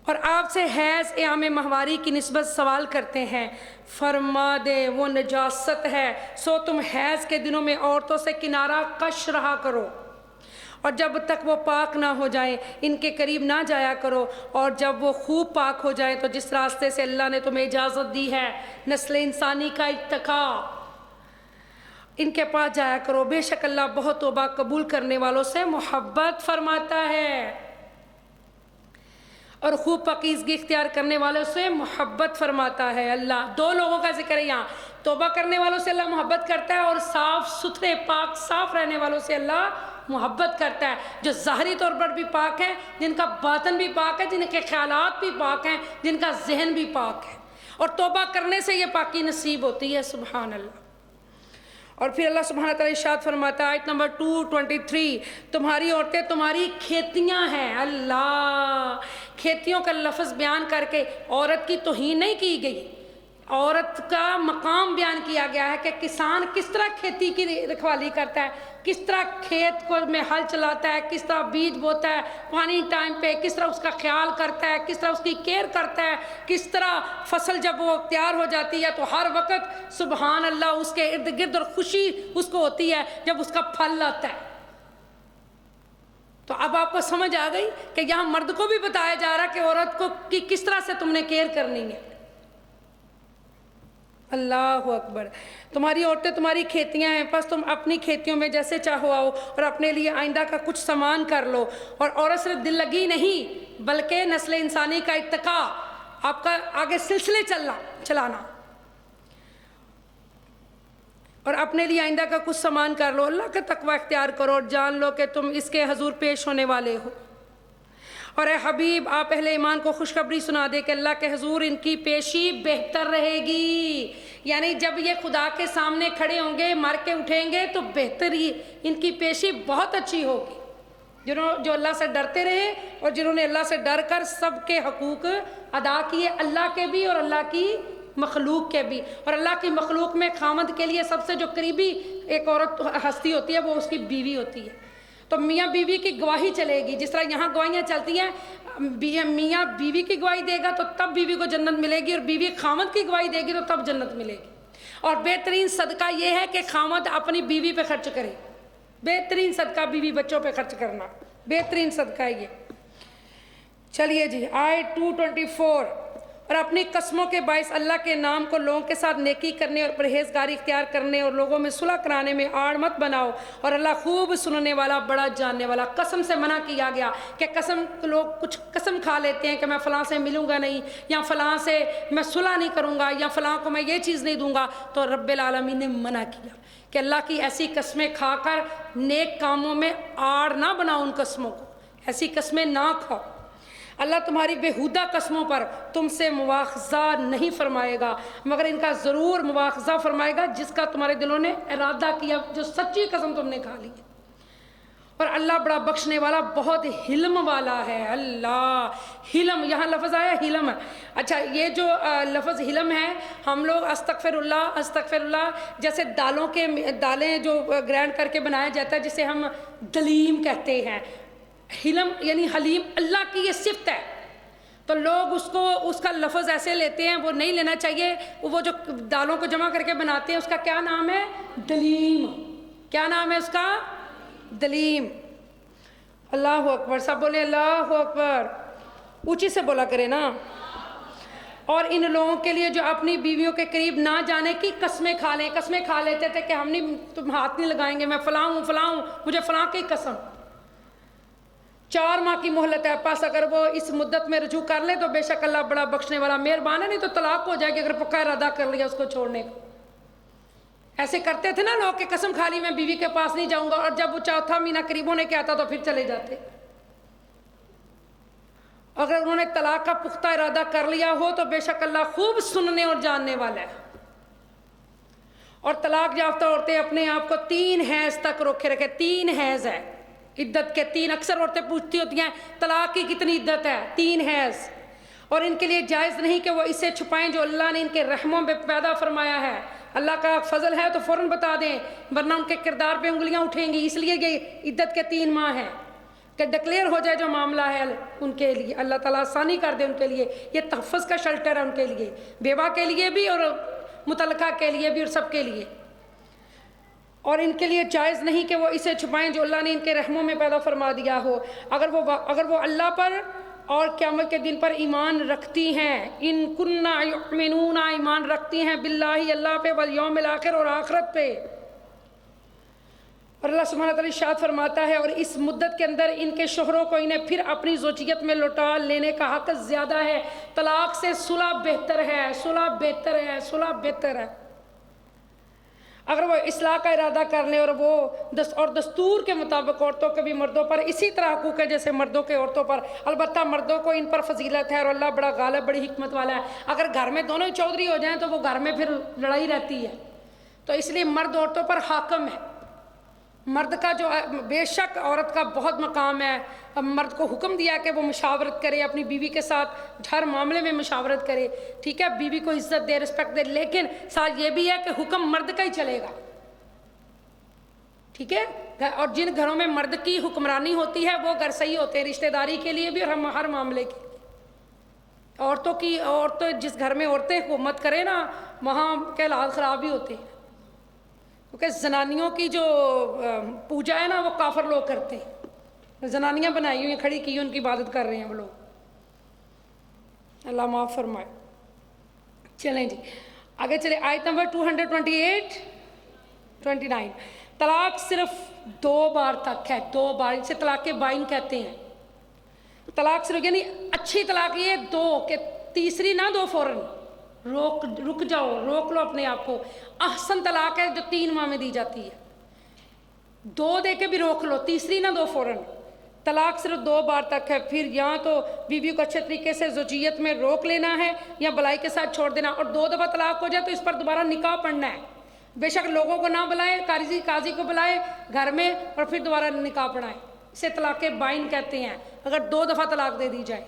اور آپ سے حیض ایام ماہواری کی نسبت سوال کرتے ہیں، فرما دیں وہ نجاست ہے، سو تم حیض کے دنوں میں عورتوں سے کنارہ کش رہا کرو، اور جب تک وہ پاک نہ ہو جائیں ان کے قریب نہ جایا کرو، اور جب وہ خوب پاک ہو جائیں تو جس راستے سے اللہ نے تمہیں اجازت دی ہے نسل انسانی کا اتقا، ان کے پاس جایا کرو، بے شک اللہ بہت توبہ قبول کرنے والوں سے محبت فرماتا ہے، اور خوب پاکیزگی اختیار کرنے والوں سے محبت فرماتا ہے۔ اللہ دو لوگوں کا ذکر ہے یہاں، توبہ کرنے والوں سے اللہ محبت کرتا ہے، اور صاف ستھرے پاک صاف رہنے والوں سے اللہ محبت کرتا ہے، جو ظاہری طور پر بھی پاک ہیں، جن کا باطن بھی پاک ہے، جن کے خیالات بھی پاک ہیں، جن کا ذہن بھی پاک ہے، اور توبہ کرنے سے یہ پاکی نصیب ہوتی ہے۔ سبحان اللہ۔ اور پھر اللہ سبحانہ تعالیٰ ارشاد فرماتا ہے آیت نمبر 223، تمہاری عورتیں تمہاری کھیتیاں ہیں۔ اللہ، کھیتیوں کا لفظ بیان کر کے عورت کی توہین نہیں کی گئی، عورت کا مقام بیان کیا گیا ہے کہ کسان کس طرح کھیتی کی رکھوالی کرتا ہے، کس طرح کھیت کو میں ہل چلاتا ہے، کس طرح بیج بوتا ہے پانی ٹائم پہ، کس طرح اس کا خیال کرتا ہے، کس طرح اس کی کیئر کرتا ہے، کس طرح فصل جب وہ تیار ہو جاتی ہے تو ہر وقت سبحان اللہ اس کے ارد گرد اور خوشی اس کو ہوتی ہے جب اس کا پھل آتا ہے۔ تو اب آپ کو سمجھ آ گئی کہ یہاں مرد کو بھی بتایا جا رہا ہے کہ عورت کو کس طرح سے تم نے کیئر کرنی ہے۔ اللہ اکبر۔ تمہاری عورتیں تمہاری کھیتیاں ہیں، پس تم اپنی کھیتیوں میں جیسے چاہو آؤ، اور اپنے لیے آئندہ کا کچھ سامان کر لو، اور عورت صرف دل لگی نہیں بلکہ نسل انسانی کا اتقا، آپ کا آگے سلسلے چلانا، اور اپنے لیے آئندہ کا کچھ سامان کر لو، اللہ کا تقوی اختیار کرو، اور جان لو کہ تم اس کے حضور پیش ہونے والے ہو۔ اور اے حبیب آپ اہل ایمان کو خوشخبری سنا دے کہ اللہ کے حضور ان کی پیشی بہتر رہے گی، یعنی جب یہ خدا کے سامنے کھڑے ہوں گے مر کے اٹھیں گے تو بہتر ہی ان کی پیشی بہت اچھی ہوگی، جو اللہ سے ڈرتے رہے اور جنہوں نے اللہ سے ڈر کر سب کے حقوق ادا کیے، اللہ کے بھی اور اللہ کی مخلوق کے بھی۔ اور اللہ کی مخلوق میں خامد کے لیے سب سے جو قریبی ایک عورت ہستی ہوتی ہے وہ اس کی بیوی ہوتی ہے، تو میاں بیوی کی گواہی چلے گی، جس طرح یہاں گواہیاں چلتی ہیں، میاں بیوی کی گواہی دے گا تو تب بیوی کو جنت ملے گی، اور بیوی خامد کی گواہی دے گی تو تب جنت ملے گی۔ اور بہترین صدقہ یہ ہے کہ خامد اپنی بیوی پہ خرچ کرے، بہترین صدقہ بیوی بچوں پہ خرچ کرنا، بہترین صدقہ ہے یہ۔ چلیے جی آیت 224، اور اپنی قسموں کے باعث اللہ کے نام کو لوگوں کے ساتھ نیکی کرنے اور پرہیزگاری اختیار کرنے اور لوگوں میں صلح کرانے میں آڑ مت بناؤ، اور اللہ خوب سننے والا بڑا جاننے والا۔ قسم سے منع کیا گیا کہ لوگ کچھ قسم کھا لیتے ہیں کہ میں فلاں سے ملوں گا نہیں، یا فلاں سے میں صلح نہیں کروں گا، یا فلاں کو میں یہ چیز نہیں دوں گا، تو رب العالمین نے منع کیا کہ اللہ کی ایسی قسمیں کھا کر نیک کاموں میں آڑ نہ بناؤ، ان قسموں کو ایسی قسمیں نہ کھاؤ۔ اللہ تمہاری بےہودہ قسموں پر تم سے مواخذہ نہیں فرمائے گا، مگر ان کا ضرور مواخذہ فرمائے گا جس کا تمہارے دلوں نے ارادہ کیا، جو سچی قسم تم نے کھا لی۔ اور اللہ بڑا بخشنے والا بہت حلم والا ہے۔ اللہ حلم، یہاں لفظ آیا حلم ہے۔ اچھا یہ جو لفظ حلم ہے، ہم لوگ استغفر اللہ جیسے دالیں جو گرائنڈ کر کے بنایا جاتا ہے جسے ہم دلیم کہتے ہیں، حلم یعنی حلیم اللہ کی یہ صفت ہے، تو لوگ اس کا لفظ ایسے لیتے ہیں، وہ نہیں لینا چاہیے۔ وہ جو دالوں کو جمع کر کے بناتے ہیں اس کا کیا نام ہے؟ دلیم۔ کیا نام ہے اس کا؟ دلیم۔ اللہ اکبر، سب بولے اللہ اکبر، اونچی سے بولا کرے نا۔ اور ان لوگوں کے لیے جو اپنی بیویوں کے قریب نہ جانے کی قسمیں کھا لیں، قسمیں کھا لیتے تھے کہ ہم نہیں، تم ہاتھ نہیں لگائیں گے، میں فلاں ہوں، مجھے فلاں کی قسم۔ 4 ماہ کی مہلت ہے، پاس اگر وہ اس مدت میں رجوع کر لے تو بے شک اللہ بڑا بخشنے والا مہربان ہے، نہیں تو طلاق ہو جائے گی اگر پکا ارادہ کر لیا اس کو چھوڑنے کا۔ ایسے کرتے تھے نا لوگ کہ قسم کھا لی میں بیوی کے پاس نہیں جاؤں گا، اور جب وہ 4تھا مہینہ قریب ہونے کے آتا تو پھر چلے جاتے۔ اگر انہوں نے طلاق کا پختہ ارادہ کر لیا ہو تو بے شک اللہ خوب سننے اور جاننے والا ہے۔ اور طلاق یافتہ عورتیں اپنے آپ کو 3 حیض تک روکے رکھے، 3 حیض ہے عدت کے 3۔ اکثر عورتیں پوچھتی ہوتی ہیں طلاق کی کتنی عدت ہے؟ 3 حیض۔ اور ان کے لیے جائز نہیں کہ وہ اسے چھپائیں جو اللہ نے ان کے رحموں میں پیدا فرمایا ہے۔ اللہ کا فضل ہے تو فوراً بتا دیں، ورنہ ان کے کردار پہ انگلیاں اٹھیں گی، اس لیے یہ عدت کے 3 ماہ ہیں۔ کہ ڈکلیئر ہو جائے جو معاملہ ہے ان کے لیے، اللہ تعالیٰ آسانی کر دے ان کے لیے. یہ تحفظ کا شیلٹر ہے ان کے لیے، بیوہ کے لیے بھی اور متعلقہ کے لیے بھی اور سب کے لیے. اور ان کے لیے جائز نہیں کہ وہ اسے چھپائیں جو اللہ نے ان کے رحموں میں پیدا فرما دیا ہو. اگر وہ اللہ پر اور قیامت کے دن پر ایمان رکھتی ہیں، ان کننا یؤمنون، ایمان رکھتی ہیں باللہ اللہ پہ، والیوم الآخر اور آخرت پہ. اور اللہ سبحانہ تعالیٰ ارشاد فرماتا ہے اور اس مدت کے اندر ان کے شوہروں کو انہیں پھر اپنی زوجیت میں لوٹا لینے کا حق زیادہ ہے. طلاق سے صلح بہتر ہے، صلح بہتر ہے، صلح بہتر ہے. اگر وہ اصلاح کا ارادہ کر لیں اور وہ دستور کے مطابق عورتوں کے بھی مردوں پر اسی طرح حقوق ہے جیسے مردوں کے عورتوں پر. البتہ مردوں کو ان پر فضیلت ہے اور اللہ بڑا غالب، بڑی حکمت والا ہے. اگر گھر میں دونوں ہی چودھری ہو جائیں تو وہ گھر میں پھر لڑائی رہتی ہے. تو اس لیے مرد عورتوں پر حاکم ہے. مرد کا جو بے شک عورت کا بہت مقام ہے. مرد کو حکم دیا کہ وہ مشاورت کرے اپنی بیوی کے ساتھ، ہر معاملے میں مشاورت کرے. ٹھیک ہے، بیوی کو عزت دے، رسپیکٹ دے، لیکن ساتھ یہ بھی ہے کہ حکم مرد کا ہی چلے گا. ٹھیک ہے، اور جن گھروں میں مرد کی حکمرانی ہوتی ہے وہ گھر صحیح ہوتے ہیں، رشتہ داری کے لیے بھی اور ہر معاملے کے. عورتوں جس گھر میں عورتیں حکومت کریں نا وہاں کے حالات خراب ہی ہوتے ہیں، کیونکہ زنانیوں کی جو پوجا ہے نا وہ کافر لوگ کرتے ہیں. زنانیاں بنائی ہوئی ہیں، کھڑی کی، ان کی عبادت کر رہے ہیں وہ لوگ. اللہ معاف فرمائے. چلیں جی آگے چلے. آیت نمبر 228 29. طلاق صرف 2 بار تک ہے، 2 بار، اسے طلاق بائن کہتے ہیں. طلاق صرف یعنی اچھی طلاق یہ 2 کہ تیسری نہ دو فوراً، رک جاؤ، روک لو اپنے آپ کو. احسن طلاق ہے جو 3 ماہ میں دی جاتی ہے. 2 دے کے بھی روک لو، تیسری نہ دو فوراً. طلاق صرف 2 بار تک ہے. پھر یا تو بیوی کو اچھے طریقے سے زوجیت میں روک لینا ہے یا بلائی کے ساتھ چھوڑ دینا. اور 2 دفعہ طلاق ہو جائے تو اس پر دوبارہ نکاح پڑھنا ہے. بے شک لوگوں کو نہ بلائے، قاضی کو بلائے گھر میں اور پھر دوبارہ نکاح پڑھائے. اسے طلاق بائن کہتے ہیں اگر 2 دفعہ طلاق دے دی جائے.